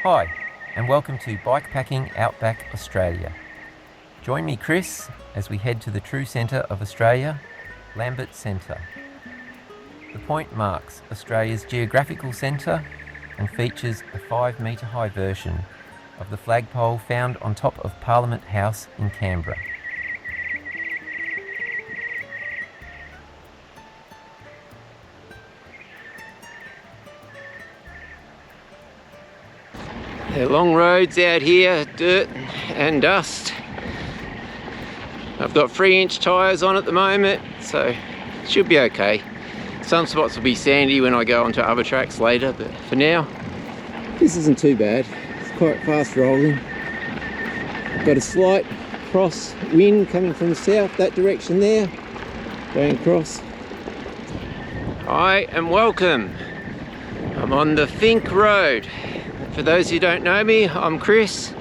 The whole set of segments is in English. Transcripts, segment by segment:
Hi, and welcome to Bikepacking Outback, Australia. Join me, Chris, as we head to the true centre of Australia, Lambert Centre. The point marks Australia's geographical centre and features a 5-metre high version of the flagpole found on top of Parliament House in Canberra. There are long roads out here, dirt and dust. I've got 3-inch tyres on at the moment, so it should be okay. Some spots will be sandy when I go onto other tracks later, but for now, this isn't too bad. It's quite fast rolling. Got a slight cross wind coming from the south, that direction there, going across. Hi and welcome. I'm on the Finke Road. For those who don't know me, I'm Chris,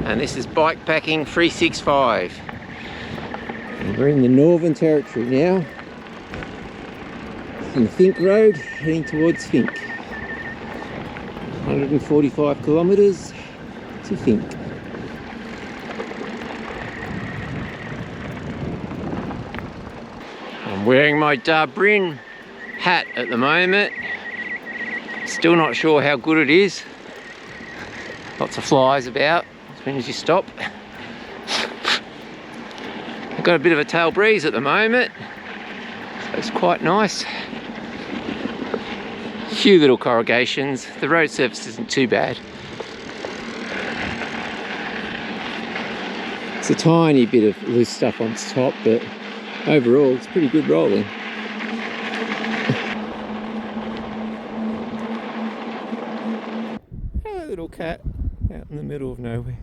and this is Bikepacking 365. And we're in the Northern Territory now, on the Finke Road, heading towards Finke. 145 kilometres to Finke. I'm wearing my Dubrin hat at the moment. Still not sure how good it is. Lots of flies about as soon as you stop. I've got a bit of a tail breeze at the moment, so it's quite nice. A few little corrugations. The road surface isn't too bad. It's a tiny bit of loose stuff on top, but overall it's pretty good rolling. Hello, little cat. Out in the middle of nowhere.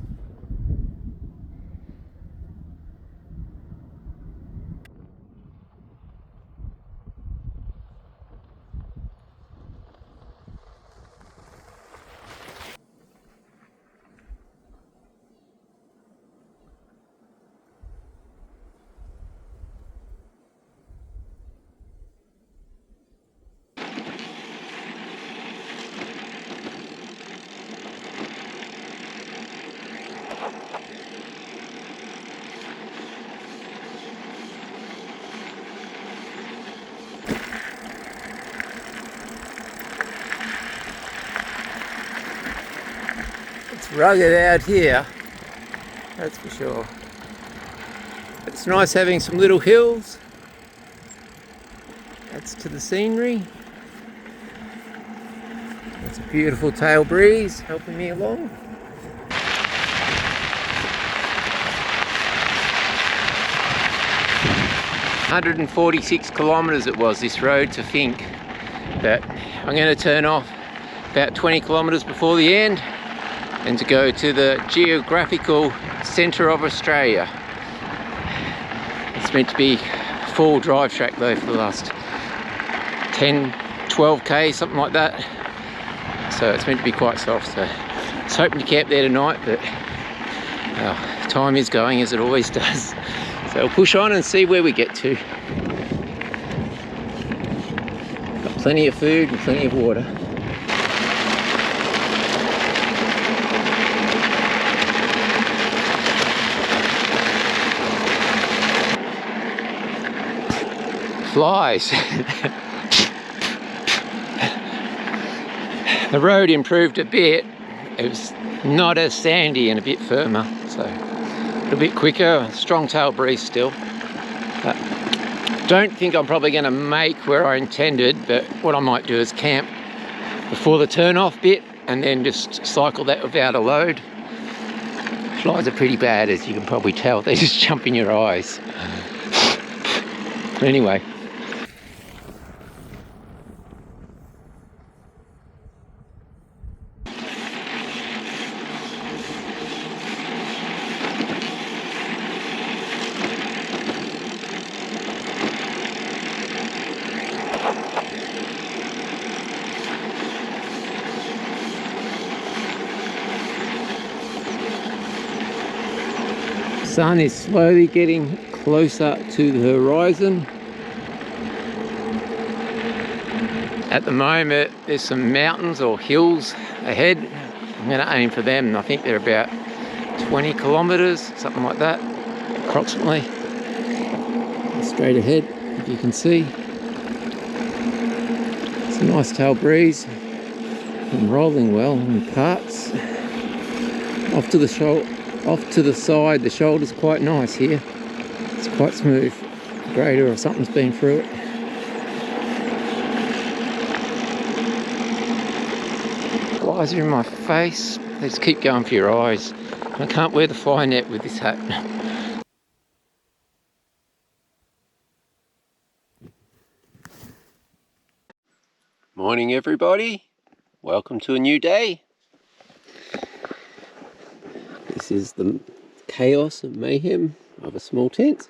It's rugged out here, that's for sure. It's nice having some little hills. Adds to the scenery. It's a beautiful tail breeze helping me along. "146 kilometres it was, this road to Finke, but I'm going to turn off about 20 kilometres before the end and to go to the geographical centre of Australia. It's meant to be a full drive track though for the last 10-12k, something like that, so it's meant to be quite soft. So I was hoping to camp there tonight, but time is going as it always does, so we'll push on and see where we get to. Got plenty of food and plenty of water. Flies. The road improved a bit. It was not as sandy and a bit firmer, so a little bit quicker. Strong tail breeze still. Don't think I'm probably going to make where I intended, but what I might do is camp before the turn off bit and then just cycle that without a load. Flies are pretty bad, as you can probably tell. They just jump in your eyes. Anyway. Sun is slowly getting closer to the horizon. At the moment there's some mountains or hills ahead, going to aim for them. I think they're about 20 kilometres, something like that, approximately. Straight ahead, if you can see. It's a nice tail breeze. I'm rolling well in parts. Off to the side, the shoulder's quite nice here. It's quite smooth. Grader or something's been through it. Flies are in my face. They just keep going for your eyes. I can't wear the fly net with this hat. Morning everybody. Welcome to a new day. This is the chaos and mayhem of a small tent.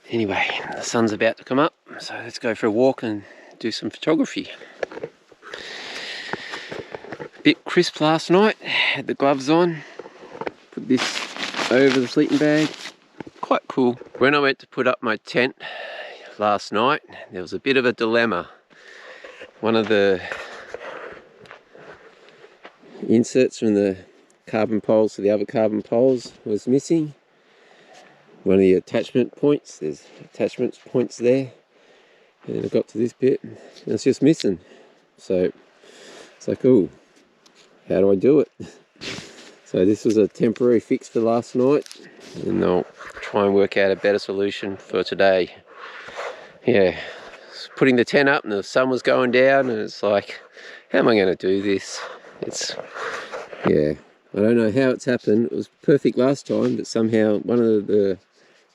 Anyway, the sun's about to come up, so let's go for a walk and do some photography. A bit crisp last night, had the gloves on, put this over the sleeping bag, quite cool. When I went to put up my tent last night, there was a bit of a dilemma. One of the inserts from the carbon poles to the other carbon poles was missing. One of the attachment points, there's attachment points there, and I got to this bit and it's just missing. So it's like, oh, how do I do it? So this was a temporary fix for last night, and I'll try and work out a better solution for today. Yeah, putting the tent up and the sun was going down, and it's like, how am I going to do this? Yeah, I don't know how it's happened. It was perfect last time, but somehow one of the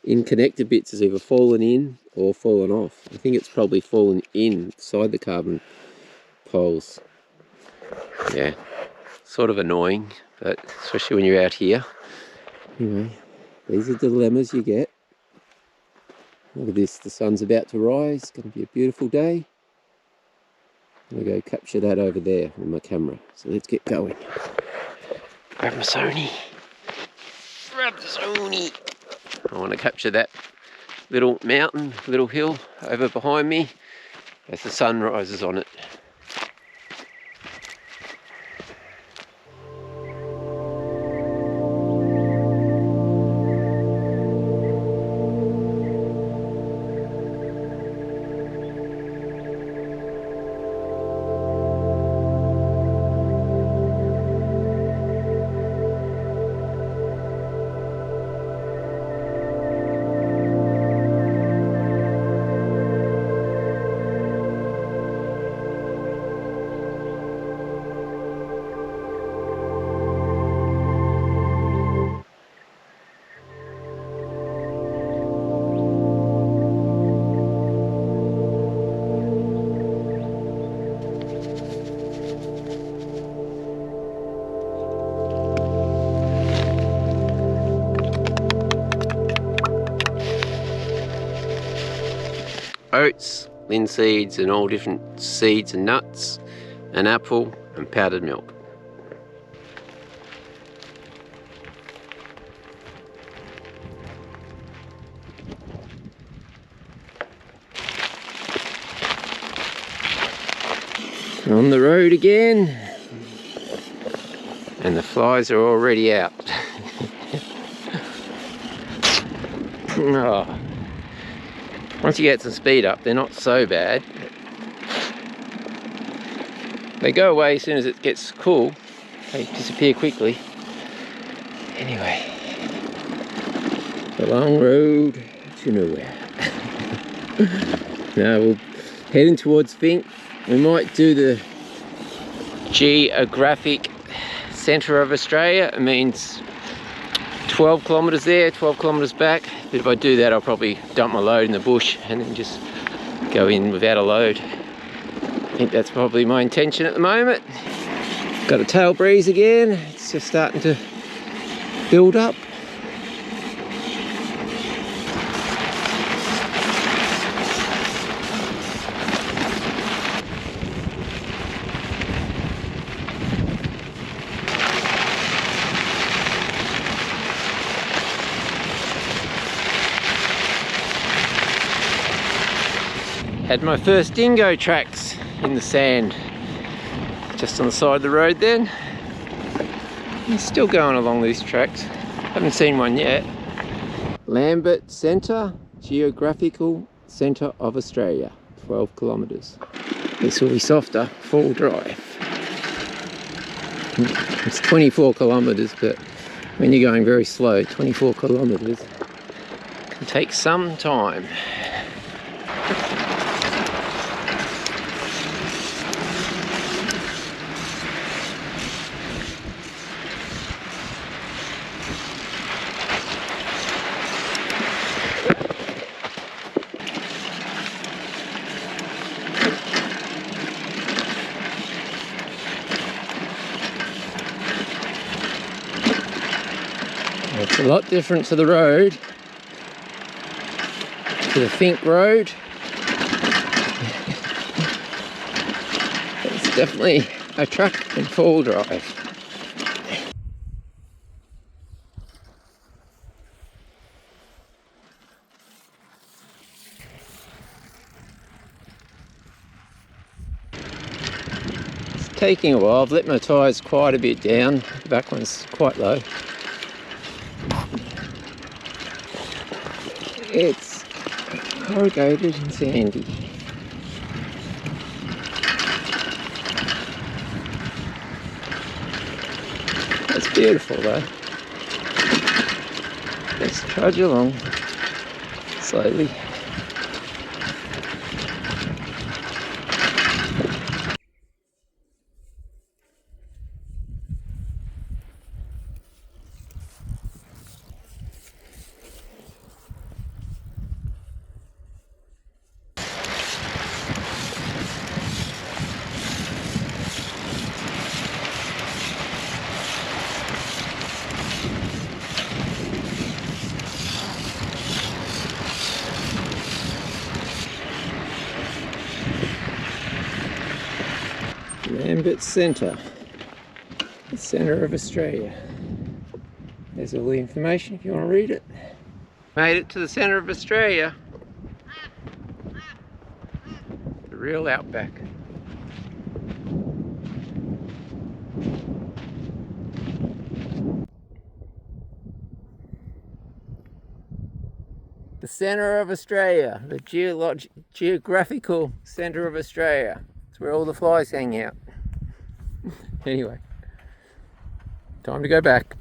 in-connector bits has either fallen in or fallen off. I think it's probably fallen inside the carbon poles. Yeah, sort of annoying, but especially when you're out here. Anyway, these are the dilemmas you get. Look at this, the sun's about to rise. It's going to be a beautiful day. I'm going to go capture that over there with my camera. So let's get going. Grab my Sony. Grab the Sony. I want to capture that little mountain, little hill over behind me as the sun rises on it. Oats, linseeds and all different seeds and nuts, an apple and powdered milk. On the road again, and the flies are already out. Oh. Once you get some speed up, they're not so bad. They go away as soon as it gets cool. They disappear quickly. Anyway, the long road to nowhere. Now we're heading towards Finke. We might do the geographic centre of Australia. It means 12 kilometres there, 12 kilometres back. But if I do that, I'll probably dump my load in the bush and then just go in without a load. I think that's probably my intention at the moment. Got a tail breeze again. It's just starting to build up. Had my first dingo tracks in the sand. just on the side of the road then. He's still going along these tracks. Haven't seen one yet. Lambert Centre, geographical centre of Australia, 12 kilometres. This will be softer, full drive. It's 24 kilometres, but when you're going very slow, 24 kilometres can take some time. It's a lot different to the road, to the Finke Road. It's definitely a truck and four-wheel drive. It's taking a while. I've let my tyres quite a bit down. The back one's quite low. It's corrugated and sandy. It's beautiful though. Let's trudge along slowly. Lambert Centre, the centre of Australia. There's all the information if you want to read it. Made it to the centre of Australia. The real outback. The centre of Australia, the geographical centre of Australia. It's where all the flies hang out. Anyway, time to go back.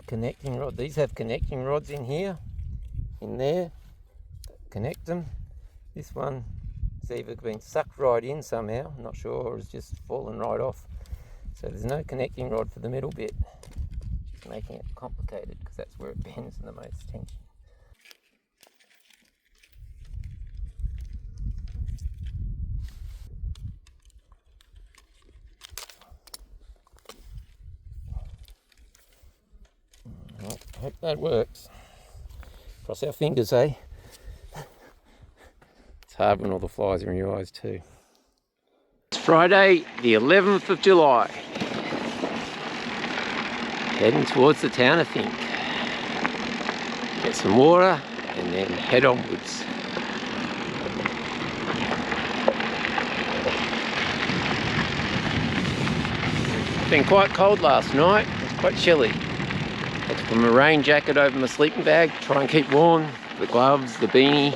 Connecting rod. These have connecting rods in here, in there. Connect them. This one has either been sucked right in somehow, I'm not sure, or has just fallen right off. So there's no connecting rod for the middle bit, making it complicated because that's where it bends in the most tension. Well, I hope that works. Cross our fingers, eh? It's hard when all the flies are in your eyes too. It's Friday, the 11th of July. Heading towards the town of Finke. Get some water and then head onwards. It's been quite cold last night, it's quite chilly. Had to put my rain jacket over my sleeping bag, try and keep warm, the gloves, the beanie.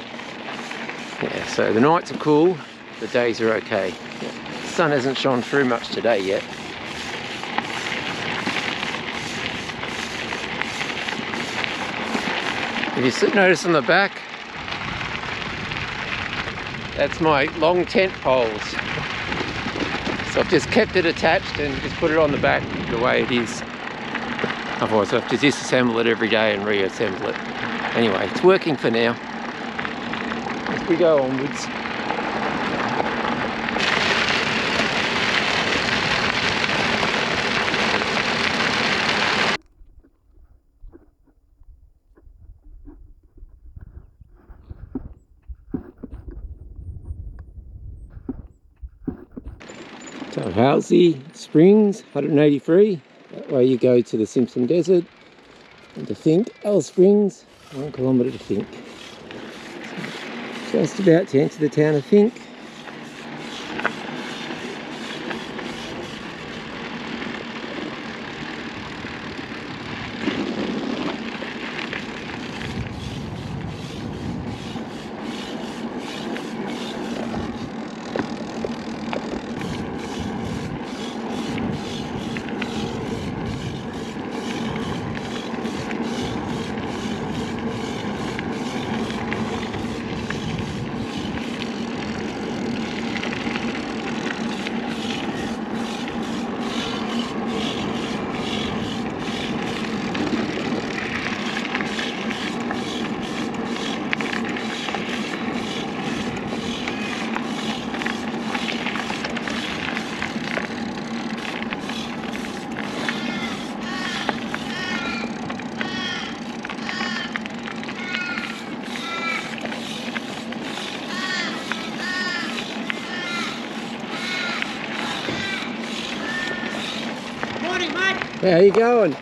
Yeah, so the nights are cool, the days are okay. Yeah. The sun hasn't shone through much today yet. If you notice on the back, that's my long tent poles. So I've just kept it attached and just put it on the back the way it is. Otherwise I have to disassemble it every day and reassemble it. Anyway, it's working for now. As we go onwards. So Halsey Springs, 183. That way you go to the Simpson Desert. And to Finke, Alice Springs, 1 kilometre to Finke. So just about to enter the town of Finke. How you going?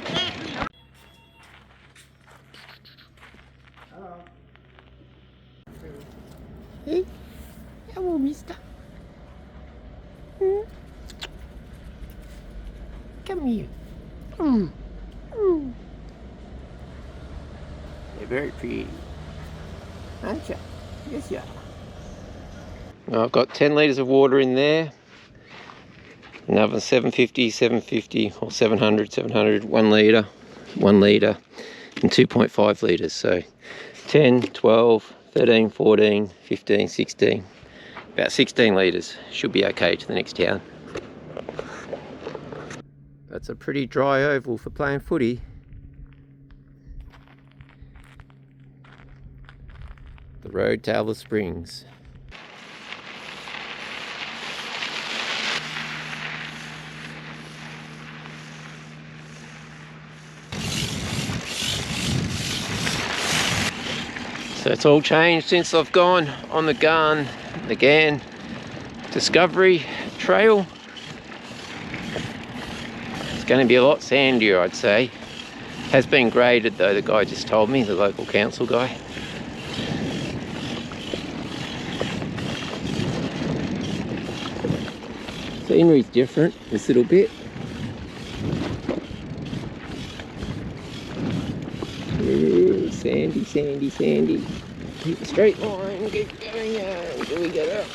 Hello. Hey, hello, mister. Come here. You're very pretty, aren't you? Yes, you are. Well, I've got 10 litres of water in there. Another 750, 750, or 700, 1 litre, and 2.5 litres. So 10, 12, 13, 14, 15, 16, about 16 litres. Should be okay to the next town. That's a pretty dry oval for playing footy. The road to Alice Springs. So it's all changed since I've gone on the Ghan Discovery Trail. It's going to be a lot sandier, I'd say. Has been graded though, the guy just told me, the local council guy. Scenery's different, this little bit. Ooh, sandy, sandy, sandy. Keep a straight line, keep going until we get up.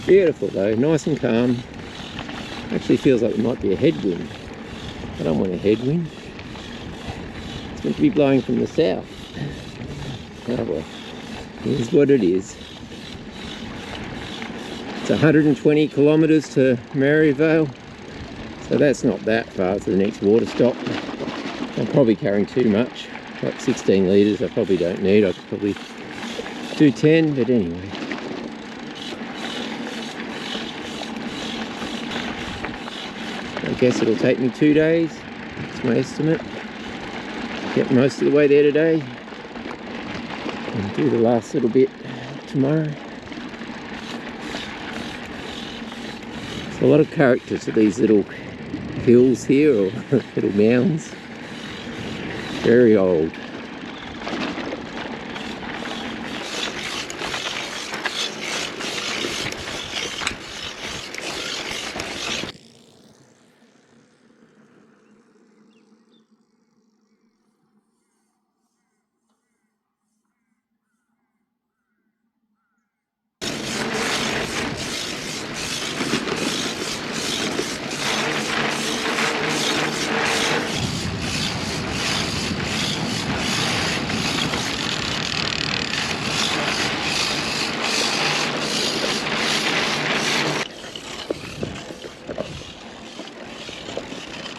Beautiful though, nice and calm. Actually feels like there might be a headwind. I don't want a headwind. It's meant to be blowing from the south. Oh well, here's what it is. It's 120 kilometres to Maryvale, so that's not that far to the next water stop. I'm probably carrying too much, like 16 litres I probably don't need. I could probably do 10, but anyway. I guess it'll take me 2 days, that's my estimate. Get most of the way there today and do the last little bit tomorrow. There's a lot of character to these little hills here, or little mounds. Very old.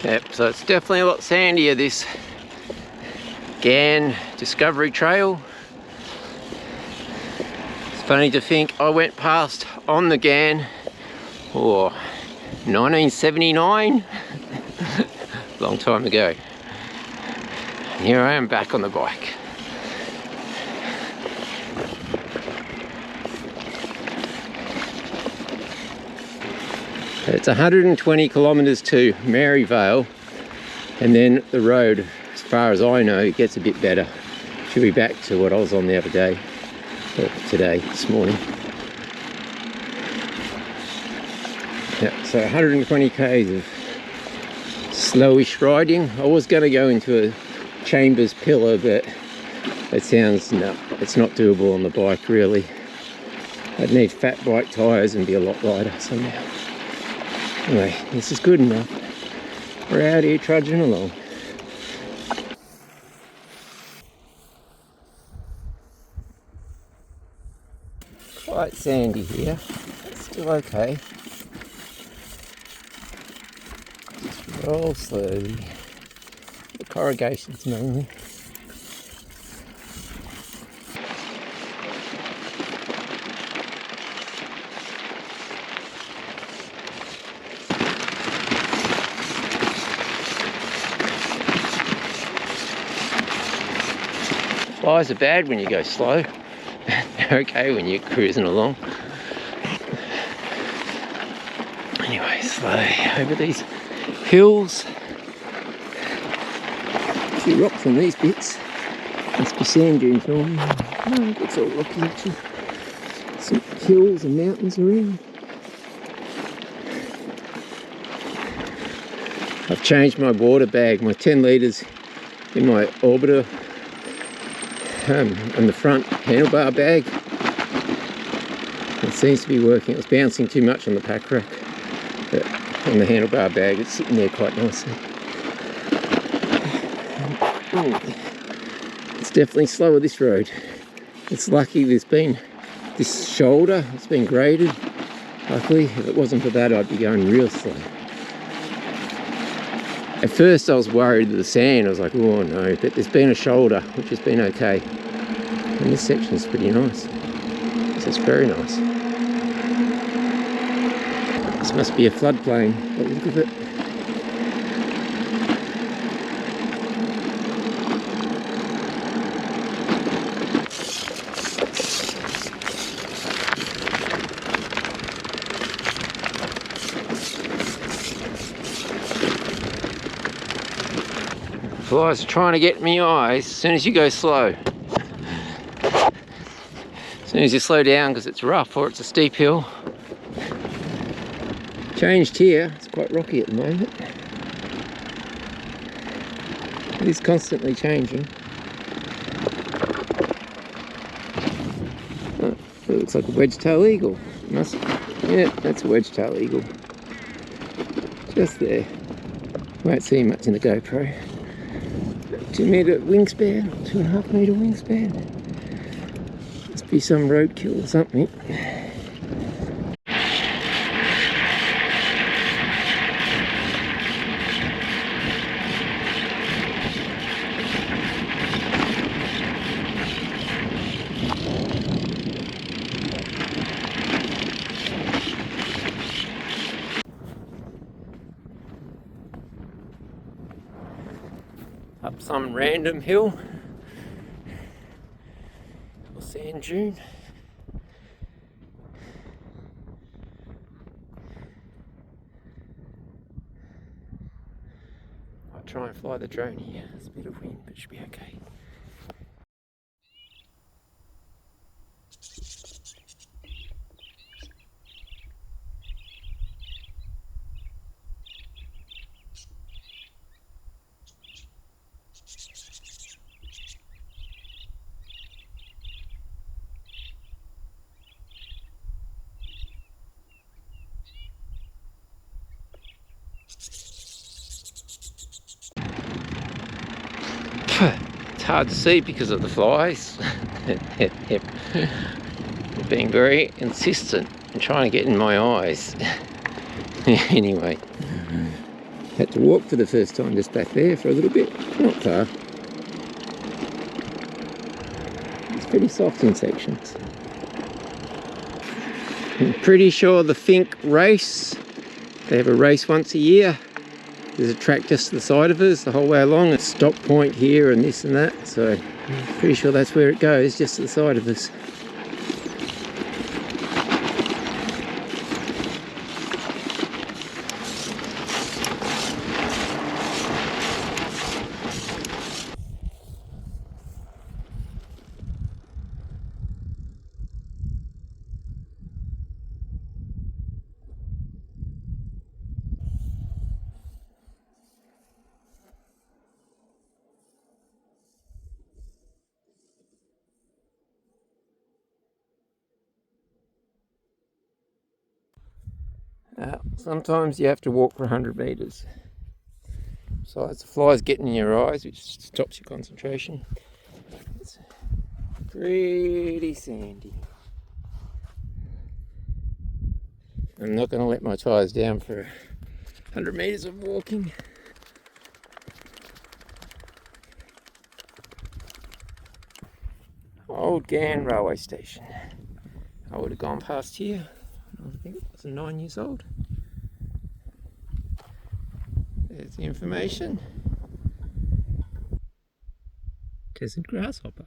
Yep, so it's definitely a lot sandier, this Ghan Discovery Trail. It's funny to think I went past on the Ghan, 1979, long time ago. And here I am back on the bike. It's 120 kilometres to Maryvale, and then the road, as far as I know, it gets a bit better. Should be back to what I was on the other day, or this morning. Yeah, so 120 k's of slowish riding. I was going to go into a Chambers pillar, but it sounds, no, it's not doable on the bike really. I'd need fat bike tyres and be a lot lighter somehow. Anyway, this is good enough. We're out here trudging along. Quite sandy here, but still okay. Just roll slowly. The corrugations mainly. Flies are bad when you go slow. They're okay when you're cruising along. Anyway, slow over these hills. A few rocks on these bits. Must be sand dunes normally. No, it's all rocky actually. Some hills and mountains around. I've changed my water bag, my 10 litres in my orbiter on the front handlebar bag. It seems to be working. It was bouncing too much on the pack rack, but on the handlebar bag it's sitting there quite nicely. It's definitely slower, this road. It's lucky there's been this shoulder, it's been graded. Luckily, if it wasn't for that I'd be going real slow. At first I was worried that the sand, I was like, oh no, but there's been a shoulder which has been okay. And this section is pretty nice. This is very nice. This must be a floodplain, but look at it. Flies are trying to get in my eyes as soon as you go slow. As soon as you slow down because it's rough or it's a steep hill. Changed here, it's quite rocky at the moment. It is constantly changing. Oh, it looks like a wedge-tail eagle. Yeah, that's a wedge-tail eagle. Just there. Won't see much in the GoPro. 2 metre wingspan, 2.5 metre wingspan. Must be some roadkill or something. Up some random hill or sand dune. I'll try and fly the drone here. There's a bit of wind, but it should be okay. It's hard to see because of the flies. They're being very insistent and trying to get in my eyes. Anyway, Had to walk for the first time just back there for a little bit. Not far. It's pretty soft in sections. I'm pretty sure the Finke race, they have a race once a year. There's a track just to the side of us the whole way along. A stop point here and this and that. So I'm pretty sure that's where it goes, just to the side of us. Sometimes you have to walk for 100 metres. Besides the flies getting in your eyes, which stops your concentration. It's pretty sandy. I'm not going to let my tyres down for 100 metres of walking. Old Ghan railway station. I would have gone past here. I think it was 9 years old. There's the information. Desert grasshopper.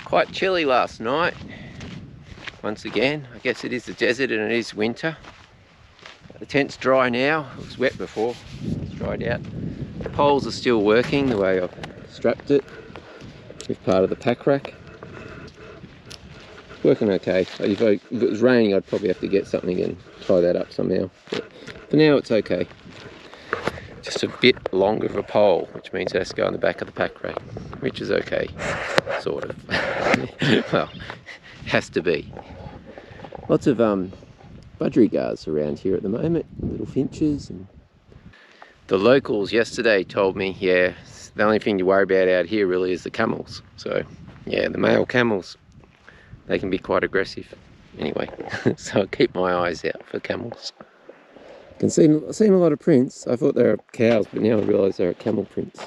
Quite chilly last night. Once again, I guess it is the desert and it is winter. The tent's dry now. It was wet before. It's dried out. The poles are still working the way I've strapped it with part of the pack rack. Working okay. If it was raining, I'd probably have to get something and tie that up somehow. But for now, it's okay. Just a bit longer of a pole, which means it has to go on the back of the pack rack, which is okay, sort of. Well, has to be. Lots of budgerigars around here at the moment, little finches. And the locals yesterday told me, yeah, the only thing to worry about out here really is the camels. So, yeah, the male camels, they can be quite aggressive. Anyway, so I keep my eyes out for camels. I've seen a lot of prints. I thought they were cows, but now I realise they're camel prints.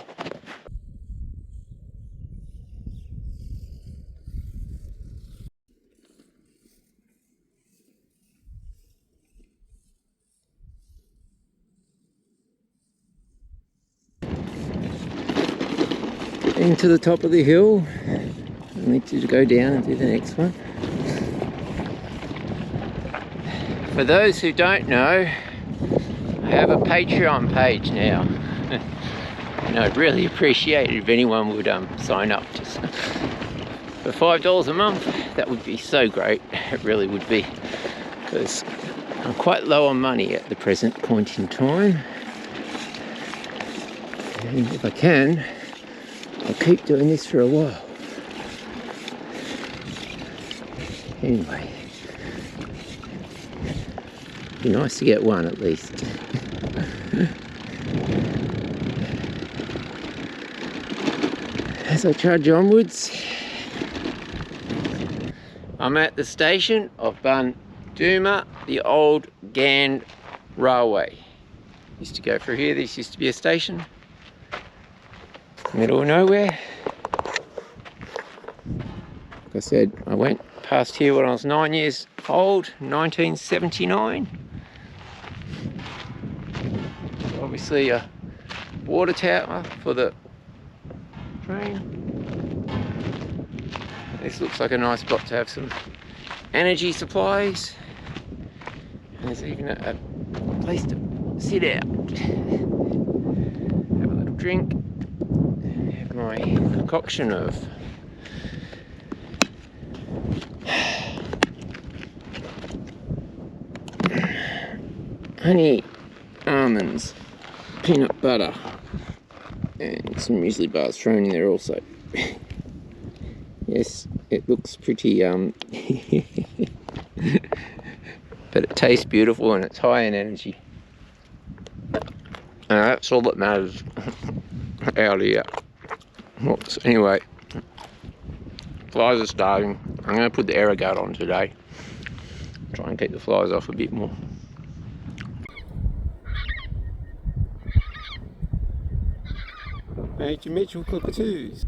Into the top of the hill. I need to go down and do the next one. For those who don't know, I have a Patreon page now. And I'd really appreciate it if anyone would sign up just for $5 a month. That would be so great. It really would be, because I'm quite low on money at the present point in time. And if I can, I'll keep doing this for a while. Anyway, it'd be nice to get one at least. As I trudge onwards, I'm at the station of Banduma, the old Ghan Railway. Used to go through here. This used to be a station. Middle of nowhere. Like I said, I went past here when I was 9 years old, 1979. Obviously a water tower for the train. This looks like a nice spot to have some energy supplies. There's even a place to sit out, have a little drink, have my concoction of honey, almonds, peanut butter, and some muesli bars thrown in there also. Yes, it looks pretty but it tastes beautiful and it's high in energy. That's all that matters out here. Anyway, flies are starving. I'm going to put the air guard on today. Try and keep the flies off a bit more. Major Mitchell cockatoos.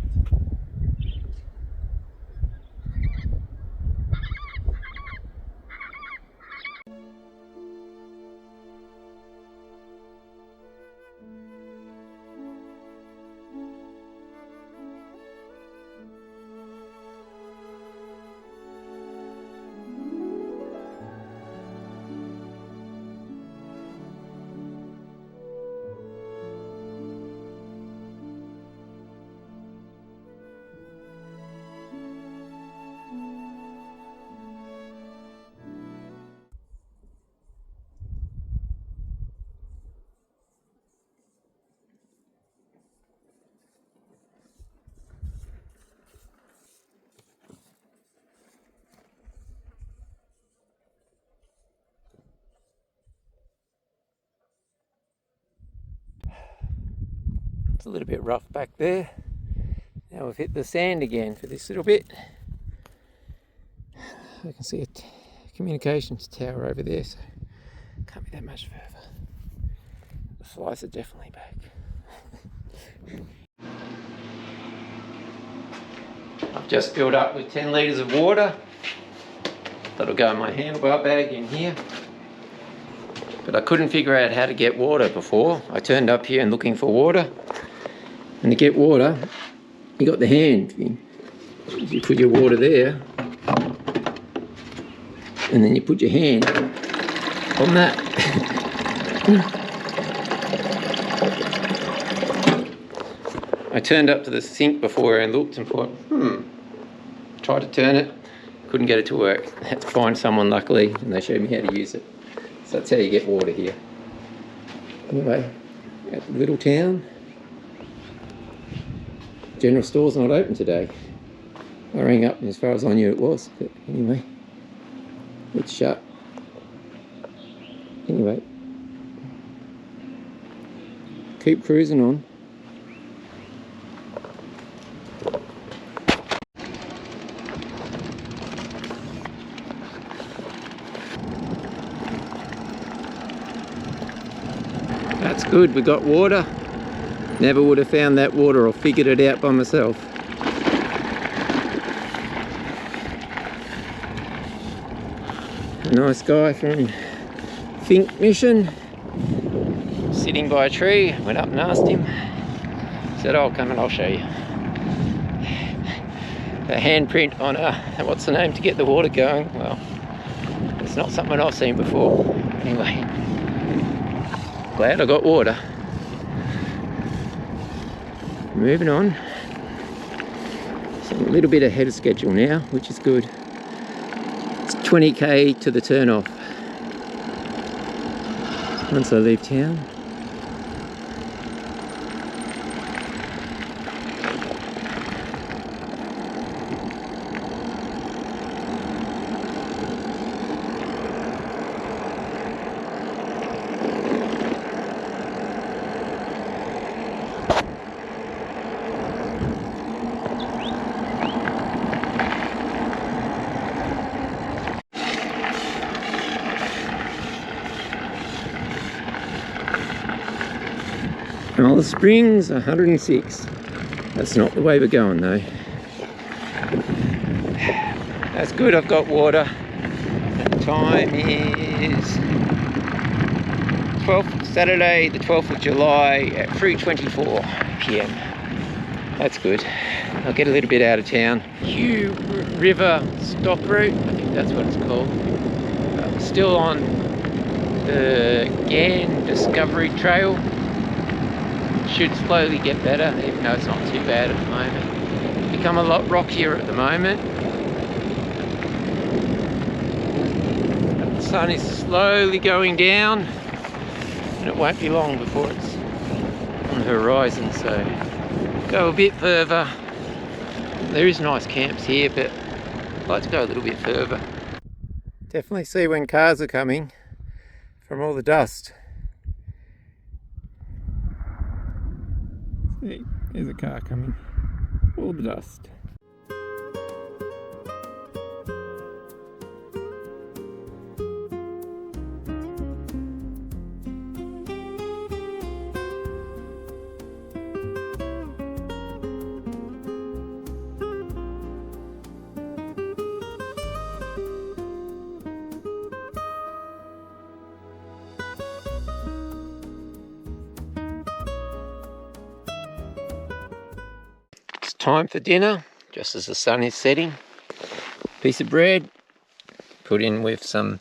It's a little bit rough back there. Now we've hit the sand again for this little bit. I can see a communications tower over there, so can't be that much further. The flies are definitely back. I've just filled up with 10 litres of water. That'll go in my handlebar bag in here. But I couldn't figure out how to get water before. I turned up here and looking for water. And to get water, you got the hand thing. You put your water there, and then you put your hand on that. I turned up to the sink before and looked and thought, tried to turn it, couldn't get it to work. I had to find someone, luckily, and they showed me how to use it. So that's how you get water here. Anyway, at the little town. General store's not open today. I rang up and as far as I knew it was, but anyway, it's shut. Anyway, keep cruising on. That's good, we got water. Never would have found that water or figured it out by myself. A nice guy from Finke Mission, sitting by a tree, went up and asked him. Said, "I'll come and I'll show you." A handprint on a, what's the name, to get the water going. Well, it's not something I've seen before. Anyway, glad I got water. Moving on. So I'm a little bit ahead of schedule now, which is good. It's 20k to the turn off. Once I leave town. Alice Springs, 106. That's not the way we're going though. That's good, I've got water. The time is Saturday the 12th of July at 3:24 PM. That's good. I'll get a little bit out of town. Hugh River Stock Route, I think that's what it's called. Still on The Ghan Discovery Trail should slowly get better, even though it's not too bad at the moment. Become a lot rockier at the moment. The sun is slowly going down, and it won't be long before it's on the horizon, so go a bit further. There is nice camps here, but I'd like to go a little bit further. Definitely see when cars are coming from all the dust. See, there's a car coming. All the dust. Time for dinner, just as the sun is setting. Piece of bread, put in with some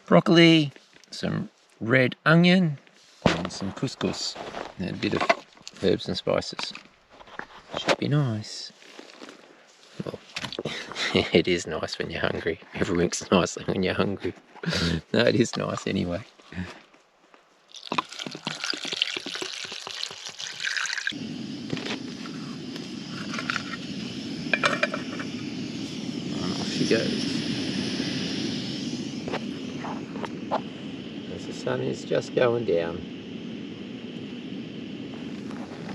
broccoli, some red onion, and some couscous, and a bit of herbs and spices. Should be nice. Well, it is nice when you're hungry. Everything's nice when you're hungry. No, it is nice anyway. Goes. As the sun is just going down.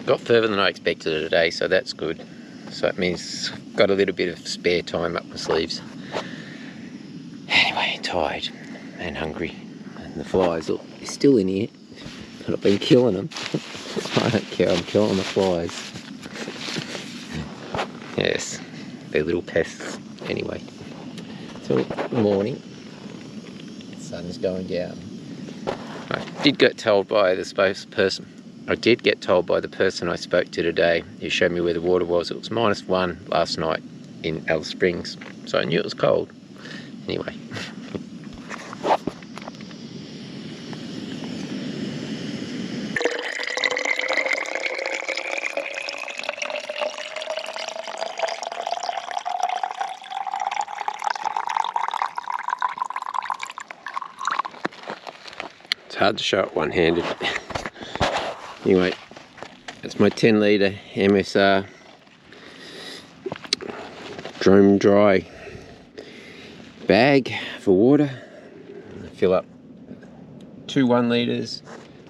Got further than I expected today, so that's good. So it means I've got a little bit of spare time up my sleeves. Anyway, tired and hungry, and the flies are still in here, but I've been killing them. I don't care, I'm killing the flies. Yes, they're little pests. Anyway. Till the morning, the sun is going down. I did get told by the person I spoke to today, who showed me where the water was. It was -1 last night in Alice Springs, so I knew it was cold. Anyway. It's hard to show it one-handed. Anyway, that's my 10 litre MSR Drone Dry bag for water. I fill up 2 1 litres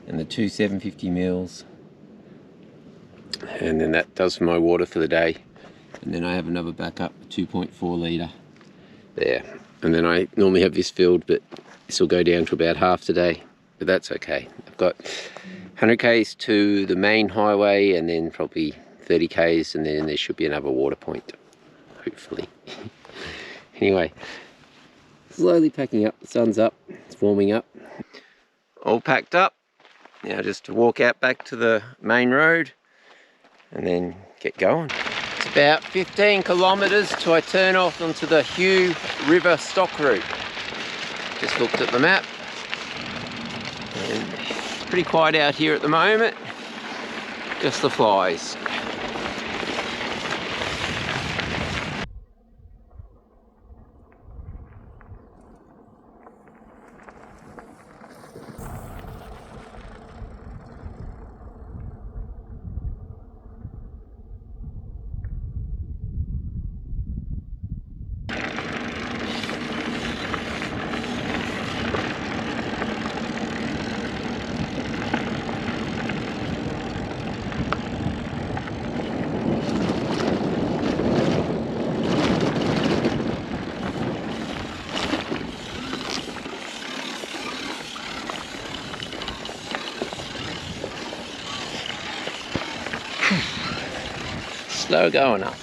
and the 2 750 mils, and then that does for my water for the day. And then I have another backup 2.4 litre there, and then I normally have this filled, but this will go down to about half today. But that's okay. I've got 100 k's to the main highway, and then probably 30 k's, and then there should be another water point, hopefully. Anyway, slowly packing up. The sun's up, it's warming up. All packed up. Now just to walk out back to the main road and then get going. It's about 15 kilometres till I turn off onto the Hugh River Stock Route. Just looked at the map. And pretty quiet out here at the moment, just the flies. Slow going up.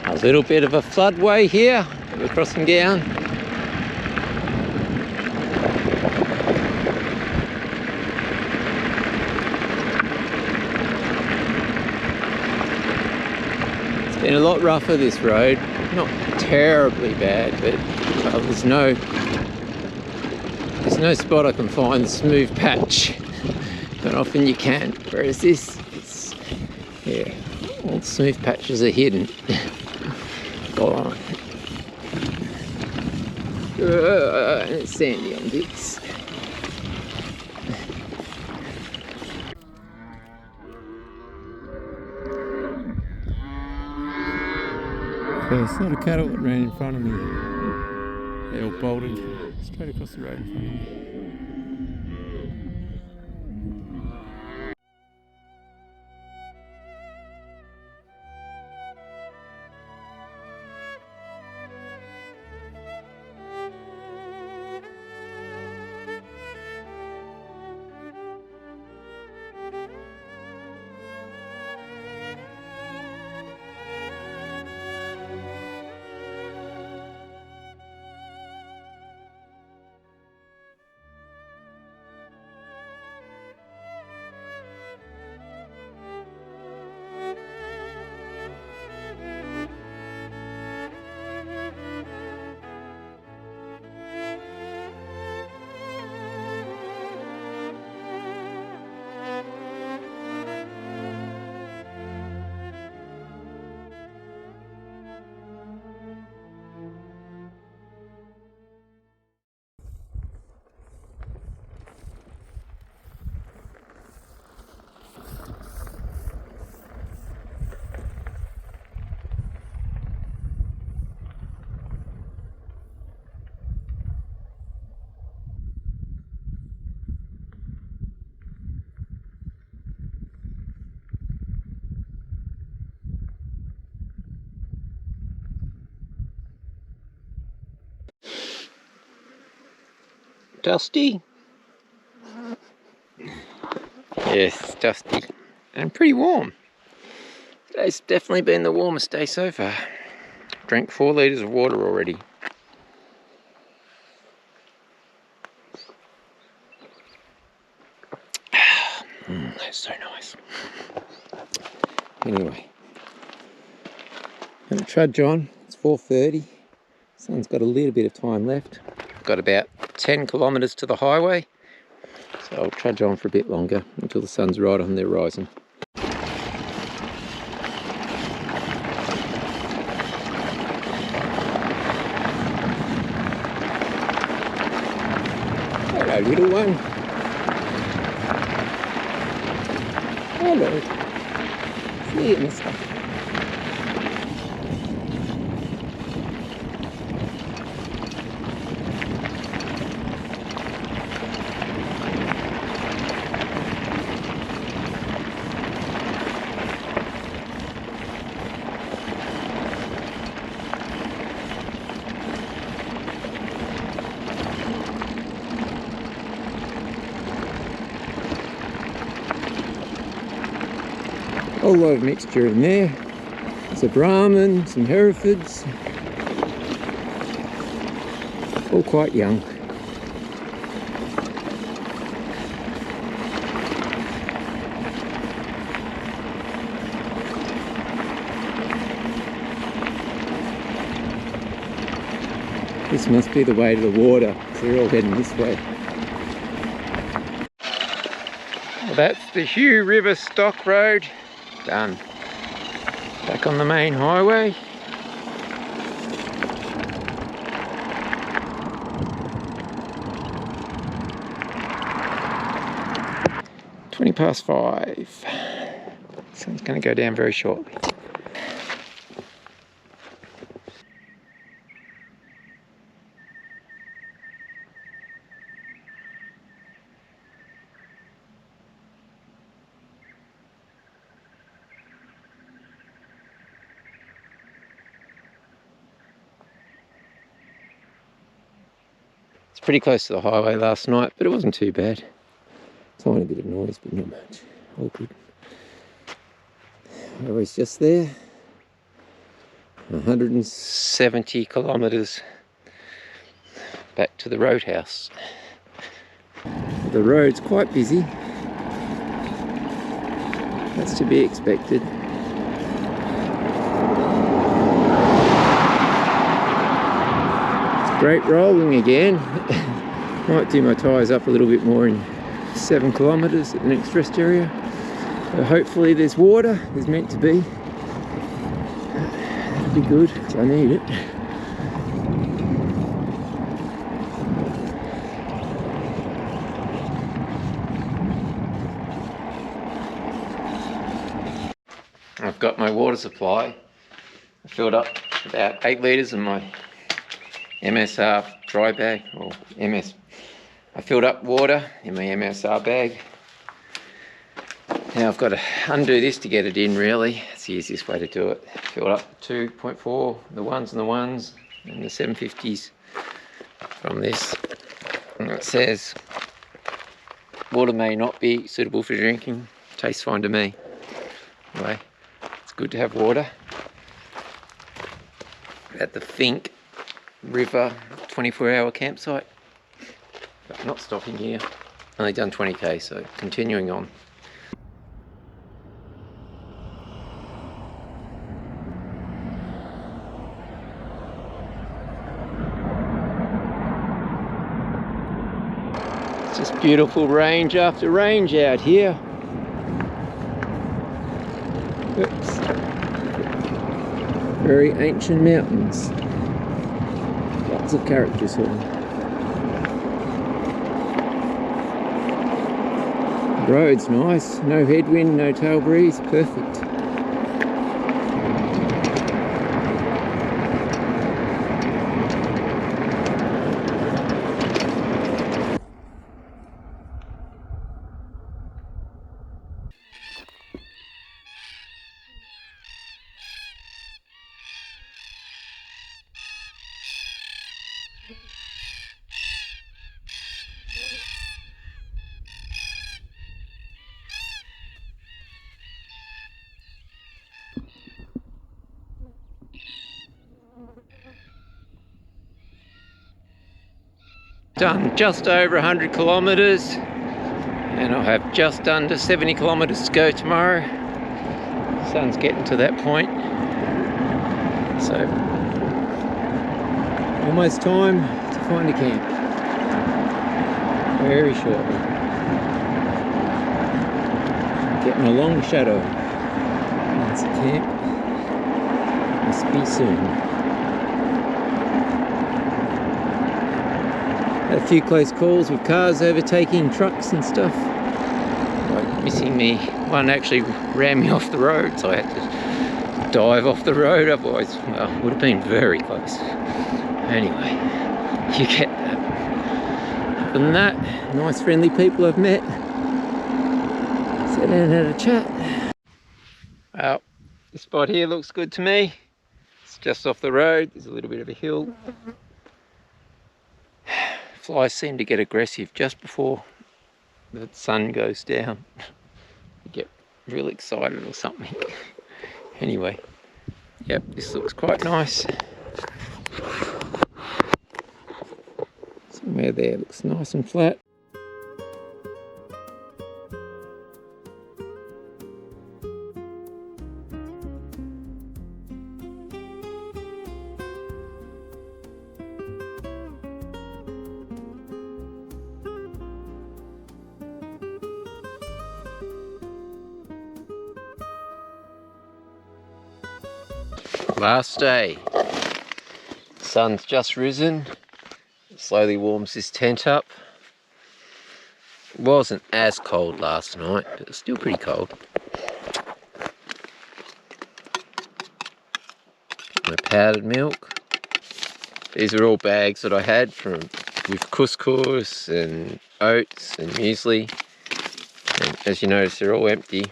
A little bit of a floodway here that we're crossing down. been a lot rougher, this road. Not terribly bad, but there's no spot I can find a smooth patch. But often you can. Whereas this, it's, yeah, all the smooth patches are hidden. Oh. And it's sandy on bits. So it's not a cattle that ran in front of me. They all bolted straight across the road in front of me. Dusty? Yes, dusty. And pretty warm. Today's definitely been the warmest day so far. Drank 4 litres of water already. That's so nice. Anyway, I'm going to trudge on. It's 4:30. Sun's got a little bit of time left. Got about 10 kilometres to the highway, so I'll trudge on for a bit longer until the sun's right on the horizon. Hello, little one. Hello. See you, mister. A whole lot of mixture in there. There's a Brahman, some Herefords, all quite young. This must be the way to the water, so they're all heading this way. Well, that's the Hugh River Stock Road. Done. Back on the main highway. Twenty past 5. Sun's going to go down very shortly. Pretty close to the highway last night, but it wasn't too bad. Tiny bit of noise, but not much. All good. Highway's just there. 170 kilometres back to the roadhouse. The road's quite busy. That's to be expected. Great rolling again. Might do my tyres up a little bit more in 7 kilometres at the next rest area. So hopefully there's water, there's meant to be. That'll be good, because I need it. I've got my water supply. I filled up about 8 litres in my MSR dry bag, or MS. I filled up water in my MSR bag. Now I've got to undo this to get it in, really. It's the easiest way to do it. Filled up 2.4, the ones and the 750s from this. And it says, water may not be suitable for drinking. Tastes fine to me. Anyway, it's good to have water. At the Finke River 24-hour campsite. But not stopping here. Only done 20k, so continuing on. It's just beautiful range after range out here. Oops. Very ancient mountains. Lots of characters here. Road's nice, no headwind, no tail breeze, perfect. Done just over 100 kilometres and I have just under 70 kilometres to go tomorrow. Sun's getting to that point, so almost time to find a camp very shortly. Getting a long shadow. That's a camp. Must be soon. Had a few close calls with cars overtaking trucks and stuff. Like missing me. One actually ran me off the road, so I had to dive off the road, otherwise, well, it would have been very close. Anyway, you get that. Other than that, nice friendly people I've met. Sat down and had a chat. Well, this spot here looks good to me. It's just off the road, there's a little bit of a hill. Flies seem to get aggressive just before the sun goes down. You get real excited or something. Anyway, yep, this looks quite nice. Somewhere there looks nice and flat. Last day. Sun's just risen. It slowly warms this tent up. It wasn't as cold last night, but it was still pretty cold. My powdered milk. These are all bags that I had with couscous and oats and muesli. And as you notice, they're all empty.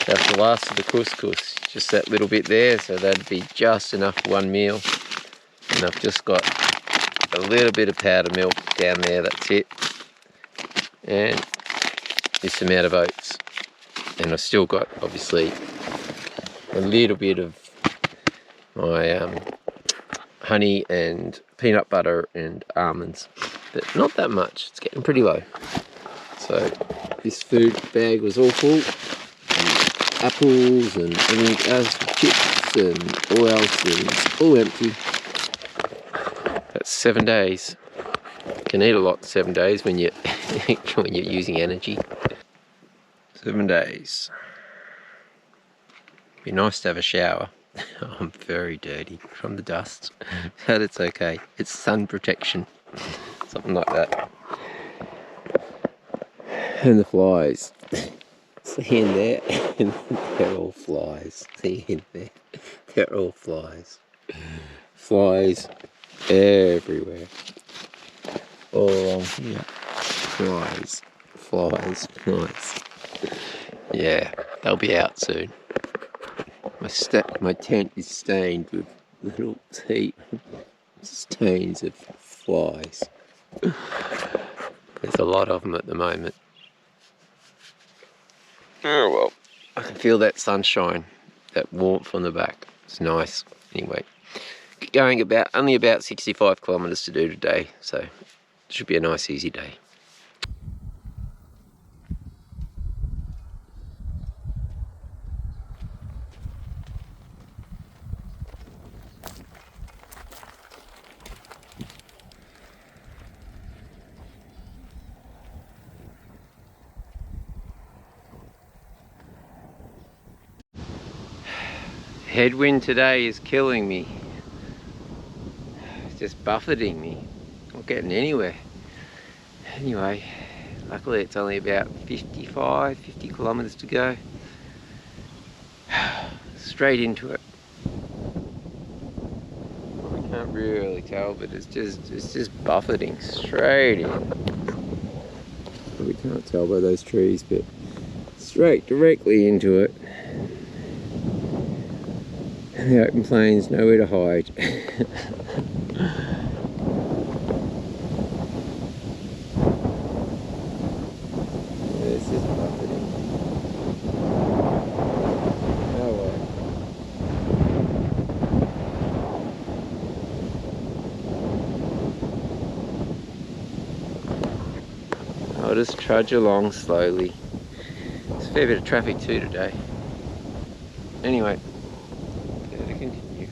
That's the last of the couscous. Just that little bit there, so that'd be just enough for one meal. And I've just got a little bit of powdered milk down there, that's it. And this amount of oats. And I've still got, obviously, a little bit of my honey and peanut butter and almonds. But not that much, it's getting pretty low. So this food bag was all full. Apples and everything else, chips and all else, and it's all empty. That's 7 days. You can eat a lot in 7 days when you're when you're using energy. 7 days. Be nice to have a shower. I'm very dirty from the dust, but it's okay. It's sun protection, something like that. And the flies. See in there? They're all flies. See in there? They're all flies. Flies everywhere. All along here. Flies. Flies. Nice. Yeah, they'll be out soon. My tent is stained with little stains of flies. There's a lot of them at the moment. Oh well, I can feel that sunshine, that warmth on the back. It's nice. Anyway, going only about 65 kilometres to do today, so it should be a nice easy day. Headwind today is killing me. It's just buffeting me. Not getting anywhere. Anyway, luckily it's only about 50 kilometres to go. Straight into it. I can't really tell, but it's just buffeting straight in. We can't tell by those trees, but straight directly into it. And the open plains, nowhere to hide. This is buffeting. Oh well. I'll just trudge along slowly. There's a fair bit of traffic too today. Anyway. Continue.